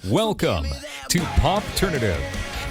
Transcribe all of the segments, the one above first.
Welcome to Popternative,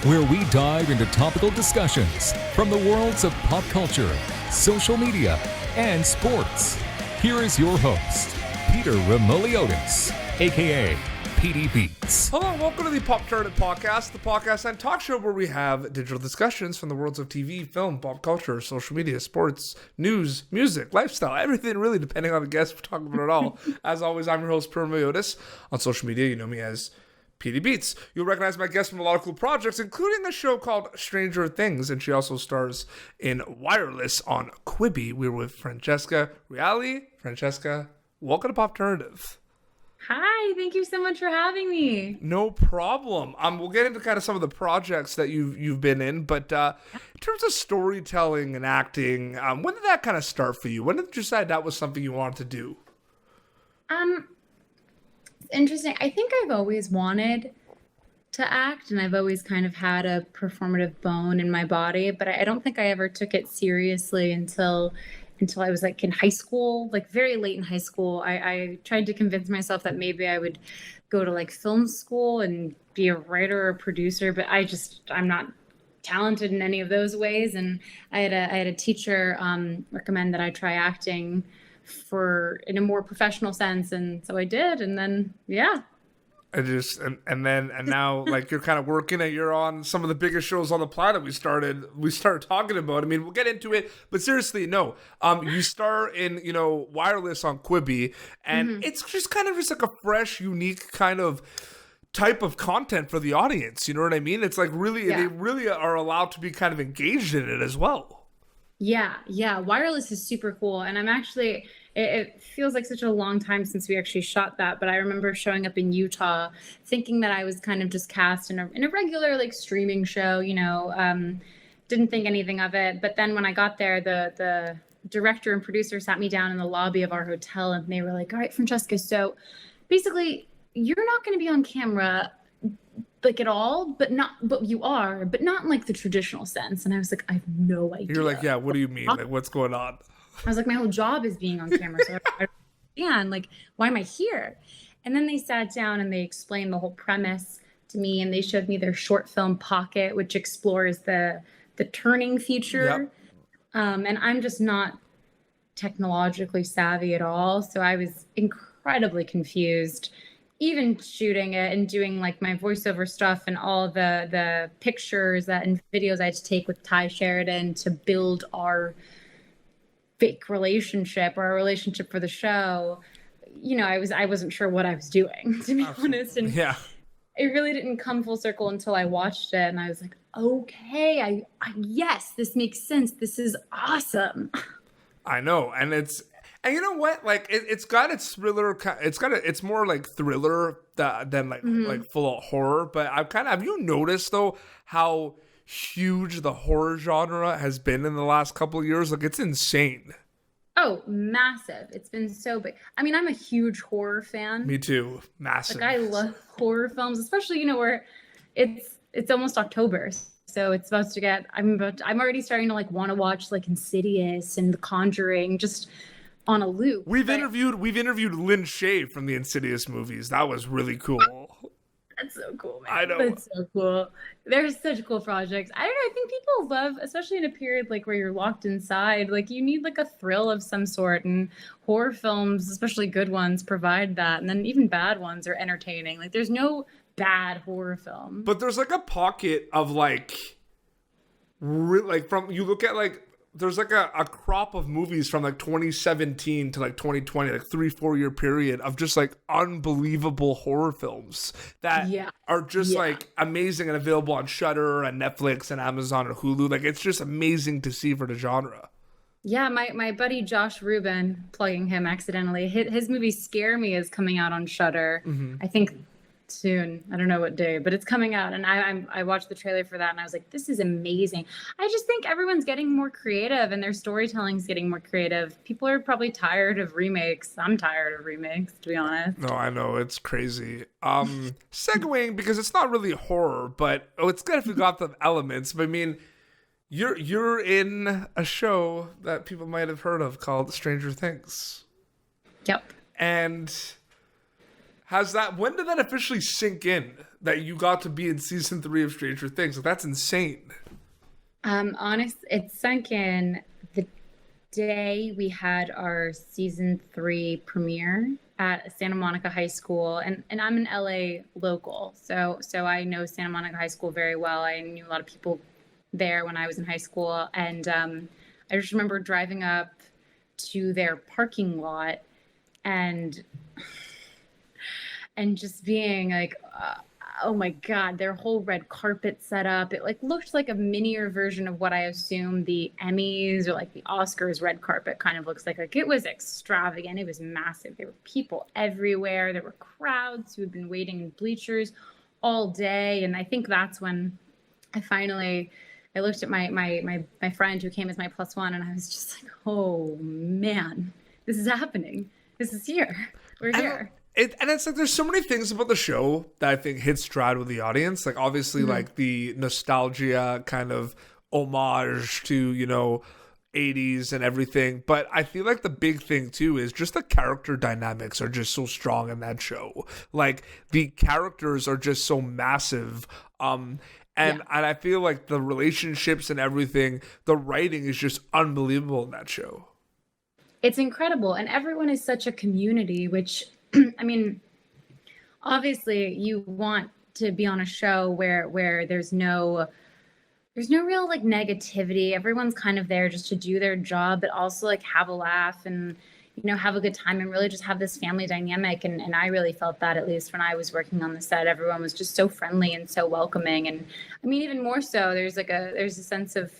where we dive into topical discussions from the worlds of pop culture, social media, and sports. Here is your host, Peter Remoliotis, aka PD Beats. Hello and welcome to the Popternative podcast, the podcast and talk show where we have digital discussions from the worlds of TV, film, pop culture, social media, sports, news, music, lifestyle, everything really, depending on the guest. We're talking about it all. As always, I'm your host, Peter Remoliotis. On social media, you know me as PD Beats. You'll recognize my guest from a lot of cool projects, including a show called Stranger Things, and she also stars in Wireless on Quibi. We're with Francesca Reale. Francesca, welcome to Popternative. Hi, thank you so much for having me. No problem. We'll get into kind of some of the projects that you've been in, but in terms of storytelling and acting, when did that kind of start for you? When did you decide that was something you wanted to do? Interesting. I think I've always wanted to act, and I've always kind of had a performative bone in my body, but I don't think I ever took it seriously until I was like in high school, like very late in high school. I tried to convince myself that maybe I would go to like film school and be a writer or a producer, but I'm not talented in any of those ways. And I had a teacher recommend that I try acting in a more professional sense, and so I did, and then And now like you're kind of working and you're on some of the biggest shows on the planet. We started talking about. I mean, we'll get into it, but seriously, no. You star in Wireless on Quibi, and it's just kind of just like a fresh, unique kind of type of content for the audience. You know what I mean? It's like they really are allowed to be kind of engaged in it as well. Yeah. Wireless is super cool. And I'm actually, it feels like such a long time since we actually shot that, but I remember showing up in Utah thinking that I was kind of just cast in a regular like streaming show, didn't think anything of it. But then when I got there, the director and producer sat me down in the lobby of our hotel, and they were like, all right, Francesca, so basically you're not going to be on camera like at all, but you are, but not in like the traditional sense. And I was like, I have no idea. You're like, yeah, what do you mean? Like, what's going on? I was like, my whole job is being on camera. So I understand, like, why am I here? And then they sat down and they explained the whole premise to me, and they showed me their short film Pocket, which explores the turning feature. Yep. And I'm just not technologically savvy at all. So I was incredibly confused, even shooting it and doing like my voiceover stuff and all the pictures and videos I had to take with Ty Sheridan to build our fake relationship or our relationship for the show. I wasn't sure what I was doing, to be honest. And it really didn't come full circle until I watched it, and I was like, okay, yes, this makes sense. This is awesome. I know. And you know what? Like it's got its thriller. It's more like thriller than like full out horror. But have you noticed though how huge the horror genre has been in the last couple of years? Like it's insane. Oh, massive! It's been so big. I mean, I'm a huge horror fan. Me too, massive. Like I love horror films, especially where it's almost October. So it's supposed to get. I'm already starting to like want to watch like Insidious and The Conjuring just on a loop. We've interviewed Lynn Shay from the Insidious movies. That was really cool. That's so cool, man. I know. That's so cool. They're such cool projects. I don't know. I think people love, especially in a period like where you're locked inside, like you need like a thrill of some sort, and horror films, especially good ones, provide that. And then even bad ones are entertaining. Like there's no bad horror film. But there's like a pocket of like you look at like there's like a crop of movies from like 2017 to like 2020, like 3-4 year period of just like unbelievable horror films that are just like amazing and available on Shudder and Netflix and Amazon or Hulu. Like it's just amazing to see for the genre. Yeah, my buddy Josh Rubin, plugging him accidentally, his movie Scare Me is coming out on Shudder. I think soon. I don't know what day, but it's coming out, and I watched the trailer for that, and I was like, this is amazing. I just think everyone's getting more creative, and their storytelling's getting more creative. People are probably tired of remakes. I'm tired of remakes, to be honest. No, I know, it's crazy. Segueing, because it's not really horror, but it's good if you got the elements. But I mean, you're in a show that people might have heard of called Stranger Things. Yep. And When did that officially sink in that you got to be in season 3 of Stranger Things? Like, that's insane. It sunk in the day we had our season 3 premiere at Santa Monica High School, and I'm an LA local, so I know Santa Monica High School very well. I knew a lot of people there when I was in high school, and I just remember driving up to their parking lot and just being like, oh my God, their whole red carpet set up. It like looked like a minier version of what I assume the Emmys or like the Oscars red carpet kind of looks like. Like, it was extravagant. It was massive. There were people everywhere. There were crowds who had been waiting in bleachers all day. And I think that's when I looked at my friend who came as my plus one, and I was just like, oh man, this is happening. This is here. We're here. And it's like there's so many things about the show that I think hit stride with the audience. Like, obviously, like the nostalgia kind of homage to, 80s and everything. But I feel like the big thing too is just the character dynamics are just so strong in that show. Like, the characters are just so massive. And I feel like the relationships and everything, the writing is just unbelievable in that show. It's incredible. And everyone is such a community, which, I mean, obviously you want to be on a show where there's no real like negativity. Everyone's kind of there just to do their job, but also like have a laugh and, have a good time and really just have this family dynamic. And I really felt that, at least when I was working on the set. Everyone was just so friendly and so welcoming. And I mean, even more so, there's a sense of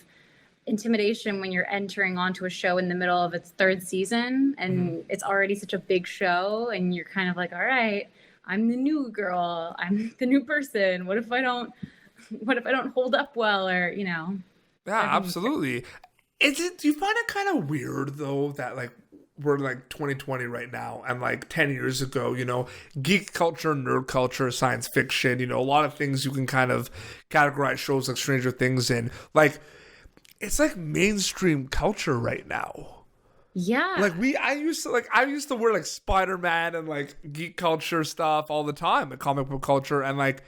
intimidation when you're entering onto a show in the middle of its 3rd season and it's already such a big show, and you're kind of like, all right, I'm the new girl, I'm the new person. What if I don't hold up well, or Yeah, absolutely. Do you find it kind of weird though that like we're like 2020 right now, and like 10 years ago, geek culture, nerd culture, science fiction, a lot of things you can kind of categorize shows like Stranger Things in, like, it's like mainstream culture right now. Yeah. Like I used to wear like Spider-Man and like geek culture stuff all the time, like comic book culture, and like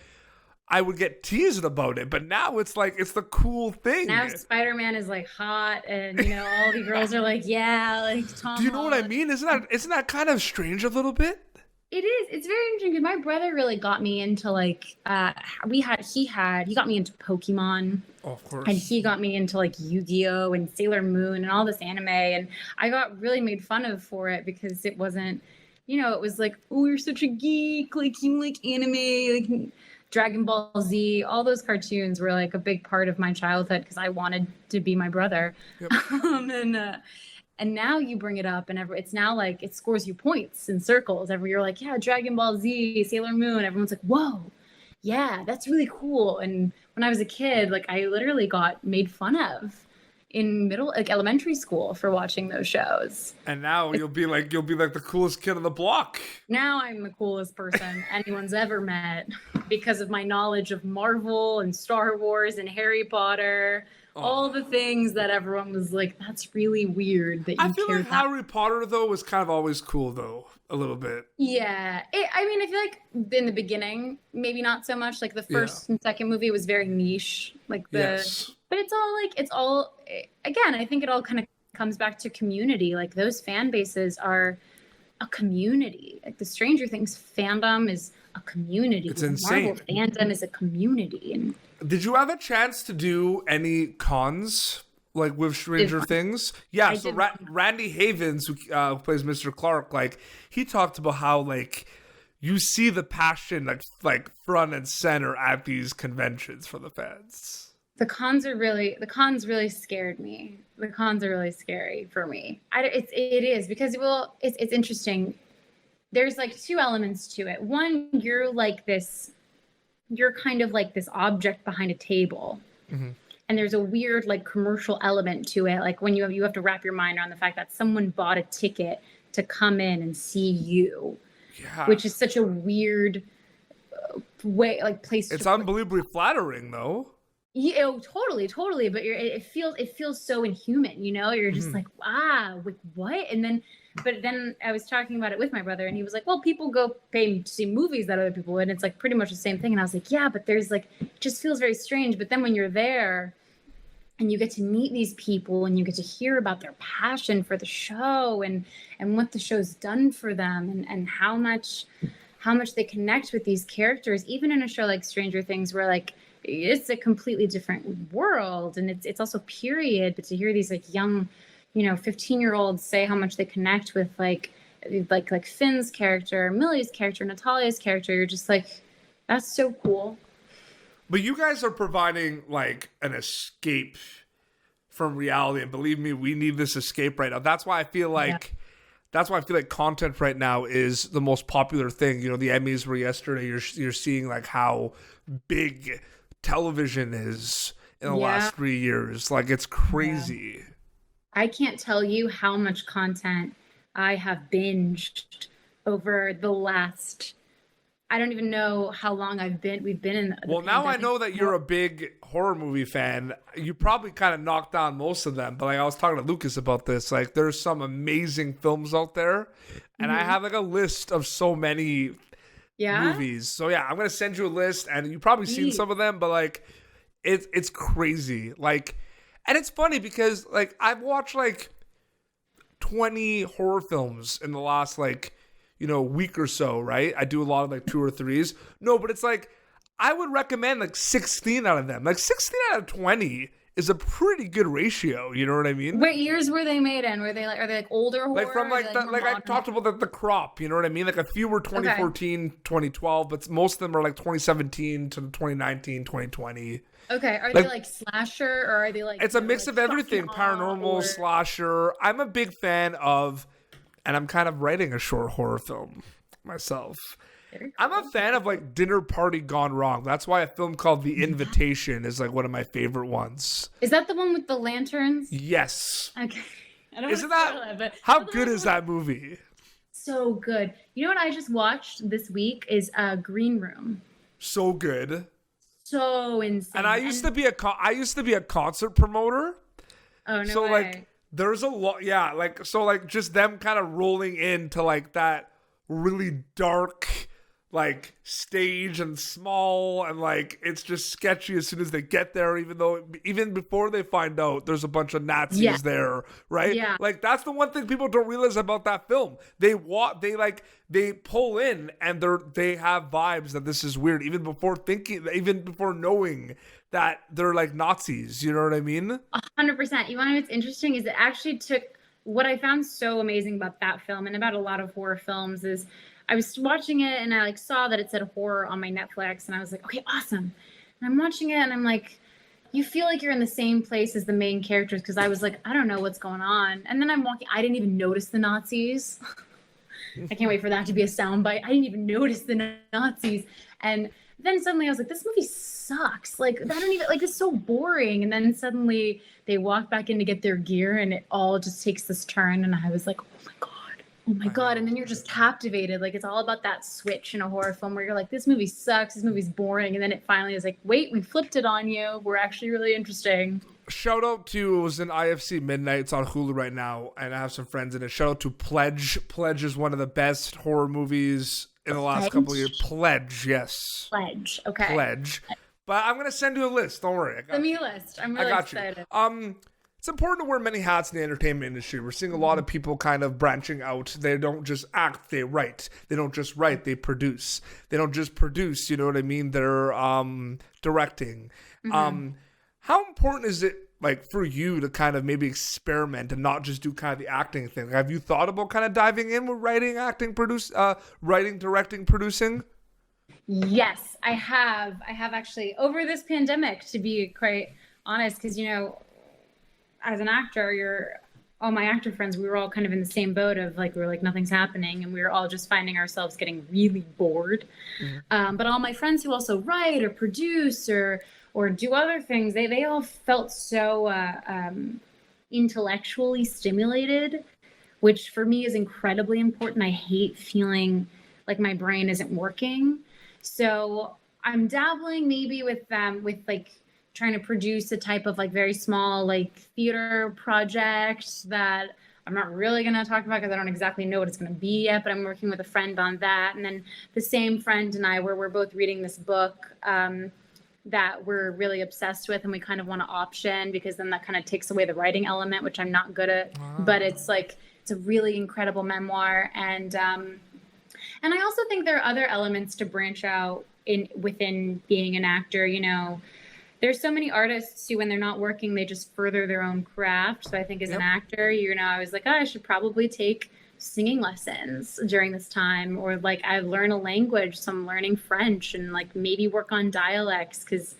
I would get teased about it, but now it's like it's the cool thing. Now Spider-Man is like hot, and all the girls are like, yeah, like Tom. Do you know what I mean? Isn't that kind of strange a little bit? It is. It's very interesting because my brother really got me into like he got me into Pokemon. Oh, of course. And he got me into like Yu-Gi-Oh and Sailor Moon and all this anime, and I got really made fun of for it because it wasn't, it was like, oh, you're such a geek, like you like anime, like Dragon Ball Z. All those cartoons were like a big part of my childhood because I wanted to be my brother. Yep. And now you bring it up, and it's now like it scores you points in circles. You're like, yeah, Dragon Ball Z, Sailor Moon. Everyone's like, whoa, yeah, that's really cool. And when I was a kid, like I literally got made fun of in elementary school for watching those shows. And now you'll be like the coolest kid on the block. Now I'm the coolest person anyone's ever met because of my knowledge of Marvel and Star Wars and Harry Potter. All the things that everyone was like, that's really weird that you I feel care like about. Harry Potter, though, was kind of always cool, though, a little bit. Yeah. I feel like in the beginning, maybe not so much. Like the first and second movie was very niche. Like yes. But again, I think it all kind of comes back to community. Like those fan bases are a community. Like the Stranger Things fandom is a community. It's the insane. Marvel fandom is a community. And did you have a chance to do any cons like with Stranger Things? Yeah, so Randy Havens, who plays Mr. Clark, like he talked about how like you see the passion like front and center at these conventions for the fans. The cons really scared me. The cons are really scary for me. It is because it's interesting. There's like 2 elements to it. One, you're kind of like this object behind a table. Mm-hmm. And there's a weird like commercial element to it. Like when you have to wrap your mind around the fact that someone bought a ticket to come in and see you, which is such a weird way, like place. It's unbelievably flattering though. Yeah, oh, totally. But it feels so inhuman, you know? You're just Mhm. like, like what? But then I was talking about it with my brother, and he was like, well, people go pay to see movies that other people would, and it's like pretty much the same thing. And I was like, yeah, but there's like, it just feels very strange. But then when you're there and you get to meet these people and you get to hear about their passion for the show and what the show's done for them and how much they connect with these characters, even in a show like Stranger Things, where like it's a completely different world and it's also period. But to hear these like young, 15-year-olds say how much they connect with like Finn's character, Millie's character, Natalia's character, you're just like, that's so cool. But you guys are providing like an escape from reality, and believe me, we need this escape right now. Yeah. That's why I feel like content right now is the most popular thing. You know, the Emmys were yesterday. You're seeing like how big television is in the Yeah. last 3 years. Like it's Yeah. crazy. I can't tell you how much content I have binged over the last, I don't even know how long we've been in the Well, now I pandemic. know that you're a big horror movie fan. You probably kind of knocked down most of them, but like I was talking to Lucas about this. Like, there's some amazing films out there, and I Mhm. have like a list of so many Yeah. movies. So yeah, I'm gonna send you a list, and you probably seen Please. some of them, but like, it's crazy. Like, and it's funny because like I've watched like 20 horror films in the last week or so, right? I do a lot of like two or threes. No, but it's like I would recommend like 16 out of them. Like 16 out of 20 is a pretty good ratio, you know what I mean? What years were they made in? Are they like older horror? Like from Or are like they the, more like I modern? talked about the crop, you know what I mean? Like a few were Okay. 2014, 2012, but most of them are like 2017 to 2019, 2020. Okay. Are they Like like slasher or are they like, it's a mix like of shock and everything, awe paranormal, or slasher. I'm a big fan of, and I'm kind of writing a short horror film myself. very I'm a cool. fan of like Dinner Party Gone Wrong. That's why a film called The Invitation is like one of my favorite ones. Is that the one with the lanterns? Yes. Okay. I don't Isn't want to that spoil it, but how the good one is that movie? so good. You know what I just watched this week is Green Room. So good. So And I insane. used And to be a concert promoter. oh no So like way. there's a lot, yeah, like so like just them kind of rolling into like that really dark like stage and small, and like it's just sketchy as soon as they get there, even before they find out there's a bunch of Yeah. Nazis there, right? Yeah. Like that's the one thing people don't realize about that film. They pull in and they have vibes that this is weird even before knowing that they're like Nazis, you know what I mean? 100%. You want to know what's interesting is it actually took what I found so amazing about that film and about a lot of horror films is I was watching it and I like saw that it said horror on my Netflix and I was like, okay, awesome. And I'm watching it and I'm like, you feel like you're in the same place as the main characters because I was like, I don't know what's going on. And then I'm walking, I didn't even notice the Nazis. I can't wait for that to be a soundbite. I didn't even notice the Nazis. And then suddenly I was like, this movie sucks. Like, I don't even, like, it's so boring. And then suddenly they walk back in to get their gear and it all just takes this turn. And I was like, oh my God. Oh my God. And then you're just captivated. Like, it's all about that switch in a horror film where you're like, this movie sucks. This movie's boring. And then it finally is like, wait, we flipped it on you. We're actually really interesting. Shout out to, it was in IFC Midnight. It's on Hulu right now, and I have some friends in it. Shout out to Pledge. Pledge is one of the best horror movies in the last couple of years. Pledge, yes. Pledge. Okay. Pledge. But I'm gonna send you a list. Don't worry. Send me a list. I'm I really got excited. you. It's important to wear many hats in the entertainment industry. We're seeing a lot of people kind of branching out. They don't just act, they write. They don't just write, they produce. They don't just produce, you know what I mean? They're directing. How important is it like for you to kind of maybe experiment and not just do kind of the acting thing? Have you thought about kind of diving in with writing, acting, writing, directing, producing? Yes, I have. I have actually over this pandemic, to be quite honest, because as an actor, all my actor friends, we were all kind of in the same boat of like we were like nothing's happening, and we were all just finding ourselves getting really bored. But all my friends who also write or produce or do other things, they all felt so intellectually stimulated, which for me is incredibly important. I hate feeling like my brain isn't working. So I'm dabbling maybe with like trying to produce a type of like very small like theater project that I'm not really going to talk about because I don't exactly know what it's going to be yet, but I'm working with a friend on that. And then the same friend and I, we're both reading this book that we're really obsessed with, and we kind of want to option because then that kind of takes away the writing element, which I'm not good at. But it's like, it's a really incredible memoir. And I also think there are other elements to branch out within being an actor. You know, there's so many artists who, when they're not working, they just further their own craft. So I think as an actor, you know, I was like, oh, I should probably take singing lessons during this time, or like I learn a language, so I'm learning French, and like maybe work on dialects, because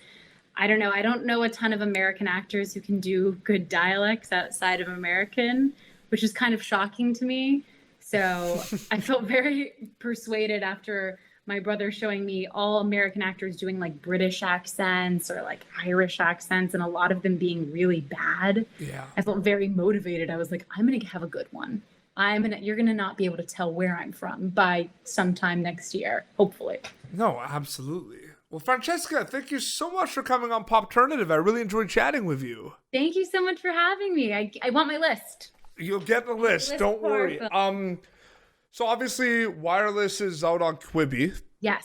I don't know a ton of American actors who can do good dialects outside of American, which is kind of shocking to me. So I felt very persuaded after my brother showing me all American actors doing like British accents or like Irish accents, and a lot of them being really bad. Yeah. I felt very motivated. I was like, I'm going to have a good one. You're going to not be able to tell where I'm from by sometime next year, hopefully. No, absolutely. Well, Francesca, thank you so much for coming on Popternative. I really enjoyed chatting with you. Thank you so much for having me. I want my list. You'll get the list. Don't worry. So obviously, Wireless is out on Quibi. Yes.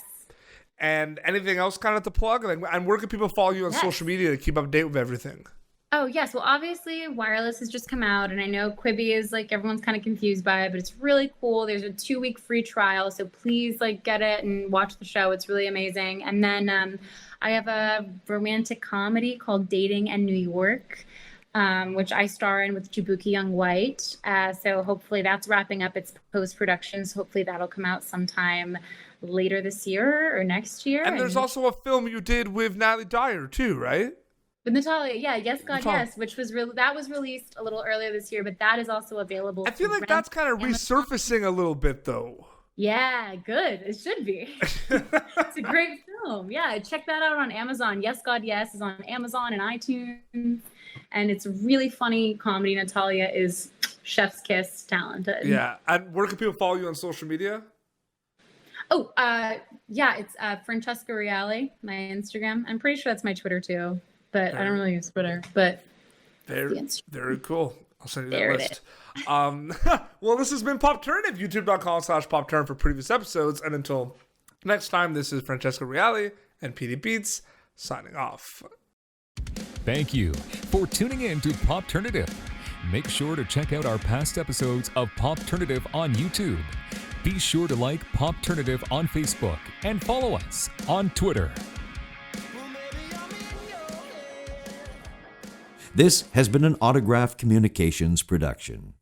And anything else kind of to plug? And where can people follow you on social media to keep up to date with everything? Oh, yes. Well, obviously, Wireless has just come out, and I know Quibi is like everyone's kind of confused by it, but it's really cool. There's a 2-week free trial, so please like get it and watch the show. It's really amazing. And then I have a romantic comedy called Dating and New York, which I star in with Jabuki Young White. So hopefully that's wrapping up its post-production. So hopefully that'll come out sometime later this year or next year. And there's also a film you did with Natalie Dyer too, right? With Natalia, yeah, Yes God Yes, which was that was released a little earlier this year, but that is also available. I feel like that's kind of resurfacing a little bit, though. Yeah, good. It should be. It's a great film. Yeah, check that out on Amazon. Yes God Yes is on Amazon and iTunes, and it's a really funny comedy. Natalia is chef's kiss talented. Yeah, and where can people follow you on social media? Oh, yeah, it's Francesca Reale, my Instagram. I'm pretty sure that's my Twitter too. But I don't really use Twitter, but very cool. I'll send you that list. Well, this has been Popternative, youtube.com/Popturn for previous episodes. And until next time, this is Francesca Reale and PD Beats signing off. Thank you for tuning in to Popternative. Make sure to check out our past episodes of Popternative on YouTube. Be sure to like Popternative on Facebook and follow us on Twitter. This has been an Autograph Communications production.